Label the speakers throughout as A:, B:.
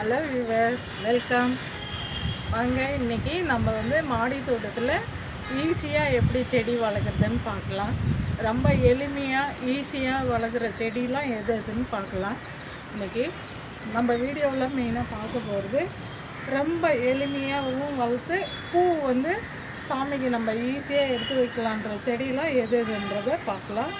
A: Hello viewers, welcome. வாங்க, இன்றைக்கி நம்ம வந்து மாடி தோட்டத்தில் ஈஸியாக எப்படி செடி வளர்க்குறதுன்னு பார்க்கலாம். ரொம்ப எளிமையாக ஈஸியாக வளர்க்குற செடிலாம் எது எதுன்னு பார்க்கலாம். இன்றைக்கி நம்ம வீடியோவில் மெயினாக பார்க்க போகிறது ரொம்ப எளிமையாகவும் வளர்த்து பூ வந்து சாமிக்கு நம்ம ஈஸியாக எடுத்து வைக்கலான்ற செடிலாம் எது எதுன்றதை பார்க்கலாம்.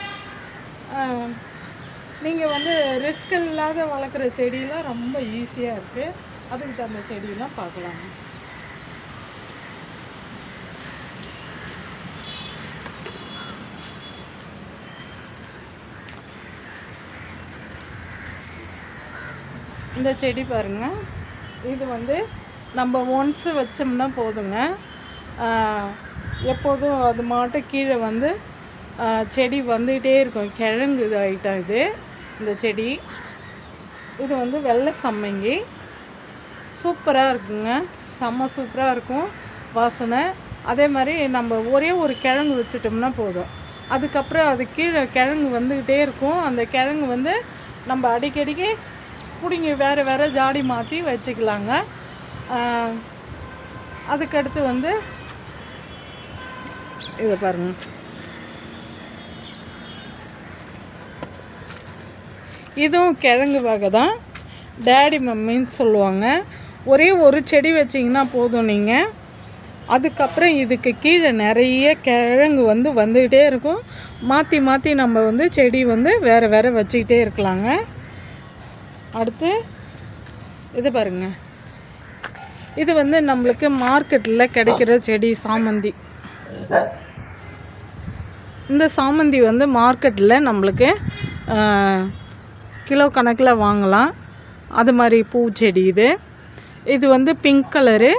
A: நீங்கள் வந்து ரிஸ்க் இல்லாத வளர்க்குற செடியெலாம் ரொம்ப ஈஸியாக இருக்குது. அதுக்கு தகுந்த செடியெலாம் பார்க்கலாம். இந்த செடி பாருங்கள், இது வந்து நம்ம ஒன்ஸு வச்சோம்னா போதுங்க. எப்போதும் அது மாட்ட கீழே வந்து செடி வந்துகிட்டே இருக்கும். கிழங்கு ஐட்டம் இது. இந்த செடி இது வந்து வெள்ளை சம்மங்கி. சூப்பராக இருக்குங்க, செம்ம சூப்பராக இருக்கும் வாசனை. அதே மாதிரி நம்ம ஒரே ஒரு கிழங்கு வச்சிட்டோம்னா போதும். அதுக்கப்புறம் அது கீழே கிழங்கு வந்துக்கிட்டே இருக்கும். அந்த கிழங்கு வந்து நம்ம அடிக்கடிக்கு பிடிங்கி வேறு ஜாடி மாற்றி வச்சுக்கலாங்க. அதுக்கடுத்து வந்து இதை பாருங்கள், இதுவும் கிழங்கு வகை தான். டேடி மம்மின்னு சொல்லுவாங்க. ஒரே ஒரு செடி வச்சிங்கன்னா போதும் நீங்கள். அதுக்கப்புறம் இதுக்கு கீழே நிறைய கிழங்கு வந்து வந்துக்கிட்டே இருக்கும். மாற்றி மாற்றி நம்ம வந்து செடி வந்து வேறு வச்சுக்கிட்டே இருக்கலாங்க. அடுத்து இது பாருங்கள், இது வந்து நம்மளுக்கு மார்க்கெட்டில் கிடைக்கிற செடி சாமந்தி. இந்த சாமந்தி வந்து மார்க்கெட்டில் நம்மளுக்கு கிலோ கணக்கில் வாங்கலாம். அது மாதிரி பூச்செடி இது. இது வந்து பிங்க் கலரு,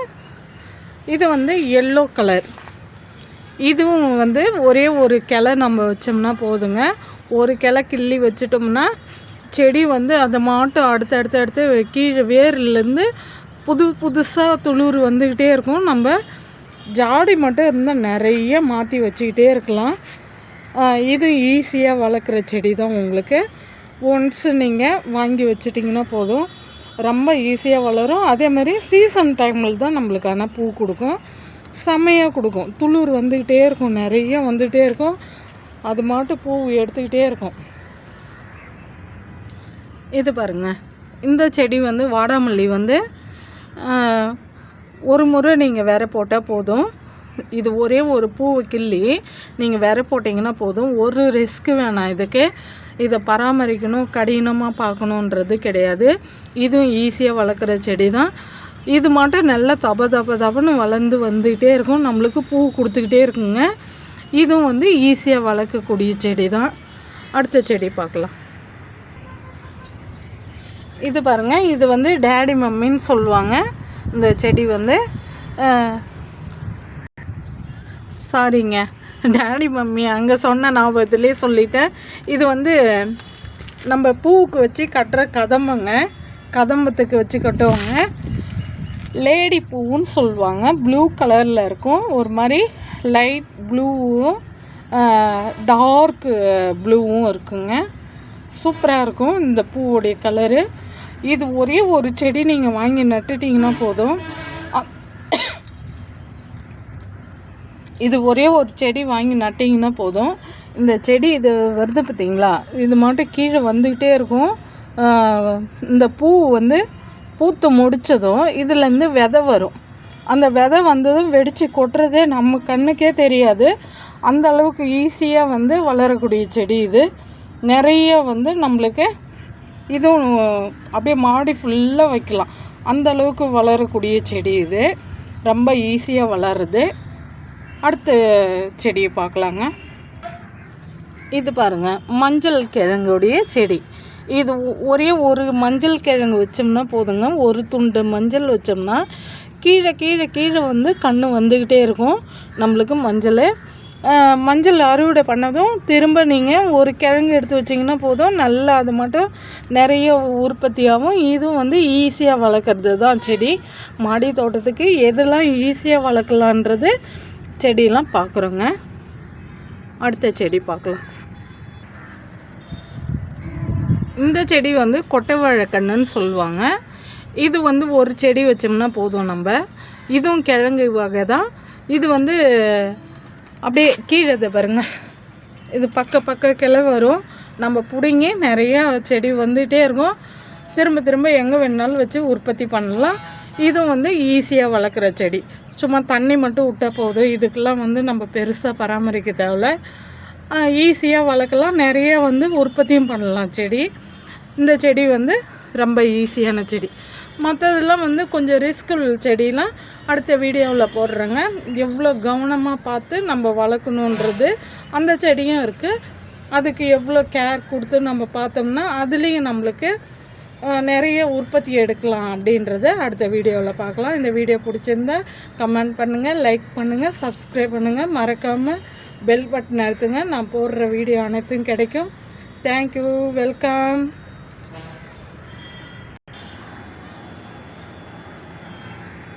A: இது வந்து எல்லோ கலர். இதுவும் வந்து ஒரே ஒரு கிளை நம்ம வச்சோம்னா போதுங்க. ஒரு கிளை கிள்ளி வச்சிட்டோம்னா செடி வந்து அதை மாட்டும் அடுத்து கீழே வேர்லேருந்து புதுசாக துளிர் வந்துக்கிட்டே இருக்கும். நம்ம ஜாடி மட்டும் இருந்தால் நிறைய மாற்றி வச்சுக்கிட்டே இருக்கலாம். இது ஈஸியாக வளர்க்குற செடி தான். உங்களுக்கு ஒன்ஸு நீங்கள் வாங்கி வச்சிட்டிங்கன்னா போதும், ரொம்ப ஈஸியாக வளரும். அதே மாதிரி சீசன் டைமில் தான் நம்மளுக்கான பூ கொடுக்கும், செம்மையாக கொடுக்கும். துளிர் வந்துக்கிட்டே இருக்கும், நிறைய வந்துக்கிட்டே இருக்கும். அது மாட்டும் பூ எடுத்துக்கிட்டே இருக்கும். இது பாருங்கள், இந்த செடி வந்து வாடாமல்லி வந்து ஒரு முறை நீங்கள் விரை போட்டால் போதும். இது ஒரே ஒரு பூவை கிள்ளி நீங்கள் விரை போட்டிங்கன்னா போதும். ஒரு ரிஸ்க்கு வேணாம் இதுக்கு. இதை பராமரிக்கணும், கடினமாக பார்க்கணுன்றது கிடையாது. இதுவும் ஈஸியாக வளர்க்குற செடி தான். இது மட்டும் நல்லா தபன்னு வளர்ந்து வந்துக்கிட்டே இருக்கும், நம்மளுக்கு பூ கொடுத்துக்கிட்டே இருக்குங்க. இதுவும் வந்து ஈஸியாக வளர்க்கக்கூடிய செடி தான். அடுத்த செடி பார்க்கலாம். இது பாருங்கள், இது வந்து டேடி மம்மின்னு சொல்லுவாங்க. இந்த செடி வந்து சாரிங்க, டேடி மம்மி அங்கே சொன்ன ஞாபகத்திலே சொல்லிட்டேன். இது வந்து நம்ம பூவுக்கு வச்சு கட்டுற கதம்பங்க, கதம்பத்துக்கு வச்சு கட்டுவாங்க. லேடி பூவுன்னு சொல்லுவாங்க. ப்ளூ கலரில் இருக்கும், ஒரு மாதிரி லைட் ப்ளூவும் டார்க் ப்ளூவும் இருக்குங்க. சூப்பராக இருக்கும் இந்த பூவுடைய கலரு. இது ஒரே ஒரு செடி நீங்கள் வாங்கி நட்டுட்டிங்கன்னா போதும். இது ஒரே ஒரு செடி வாங்கி நட்டிங்கன்னா போதும். இந்த செடி இது வருது பார்த்திங்களா, இது மட்டும் கீழே வந்துக்கிட்டே இருக்கும். இந்த பூ வந்து பூத்து முடித்ததும் இதுலேருந்து விதை வரும். அந்த விதை வந்ததும் வெடித்து கொட்டுறதே நம்ம கண்ணுக்கே தெரியாது. அந்த அளவுக்கு ஈஸியாக வந்து வளரக்கூடிய செடி இது. நிறைய வந்து நம்மளுக்கு இதுவும் அப்படியே மாடி ஃபுல்லாக வைக்கலாம், அந்த அளவுக்கு வளரக்கூடிய செடி இது. ரொம்ப ஈஸியாக வளருது. அடுத்த செடியை பார்க்கலாங்க. இது பாருங்கள், மஞ்சள் கிழங்குடைய செடி. இது ஒரே ஒரு மஞ்சள் கிழங்கு வச்சோம்னா போதுங்க. ஒரு துண்டு மஞ்சள் வச்சோம்னா கீழே வந்து கன்று வந்துக்கிட்டே இருக்கும் நம்மளுக்கு மஞ்சள் அறுவடை பண்ணதும் திரும்ப நீங்கள் ஒரு கிழங்கு எடுத்து வச்சிங்கன்னா போதும், நல்லா அது மட்டும் நிறைய உற்பத்தியாகும். இதுவும் வந்து ஈஸியாக வளர்க்குறது தான் செடி. மாடி தோட்டத்துக்கு எதெல்லாம் ஈஸியாக வளர்க்கலான்றது செடியெல்லாம் பார்க்குறோங்க. அடுத்த செடி பார்க்கலாம். இந்த செடி வந்து கொட்டை வாழைக்கண்ணுன்னு சொல்லுவாங்க. இது வந்து ஒரு செடி வச்சோம்னா போதும். நம்ம இதுவும் கிழங்கு வகை தான். இது வந்து அப்படியே கீழே பாருங்கள், இது பக்க கிளை வரும். நம்ம பிடுங்கி நிறையா செடி வந்துகிட்டே இருக்கும். திரும்ப திரும்ப எங்கே வேணாலும் வச்சு உற்பத்தி பண்ணலாம். இதுவும் வந்து ஈஸியாக வளர்க்குற செடி. சும்மா தண்ணி மட்டும் விட்டால் போதும். இதுக்கெல்லாம் வந்து நம்ம பெருசாக பராமரிக்க தேவையில்ல. ஈஸியாக வளர்க்கலாம். நிறைய வந்து உற்பத்தியும் பண்ணலாம் செடி. இந்த செடி வந்து ரொம்ப ஈஸியான செடி. மற்றதெல்லாம் வந்து கொஞ்சம் ரிஸ்க் செடிலாம் அடுத்த வீடியோவில் போடுறேங்க. எவ்வளோ கவனமாக பார்த்து நம்ம வளர்க்கணுன்றது அந்த செடியும் இருக்குது. அதுக்கு எவ்வளோ கேர் கொடுத்து நம்ம பார்த்தோம்னா அதுலேயும் நம்மளுக்கு நிறைய உற்பத்தி எடுக்கலாம் அப்படின்றத அடுத்த வீடியோவில் பார்க்கலாம். இந்த வீடியோ பிடிச்சிருந்தா கமெண்ட் பண்ணுங்கள், லைக் பண்ணுங்கள், சப்ஸ்கிரைப் பண்ணுங்கள். மறக்காமல் பெல் பட்டன் அழுத்துங்க. நான் போடுற வீடியோ அனைத்தும் கிடைக்கும். Thank you, welcome.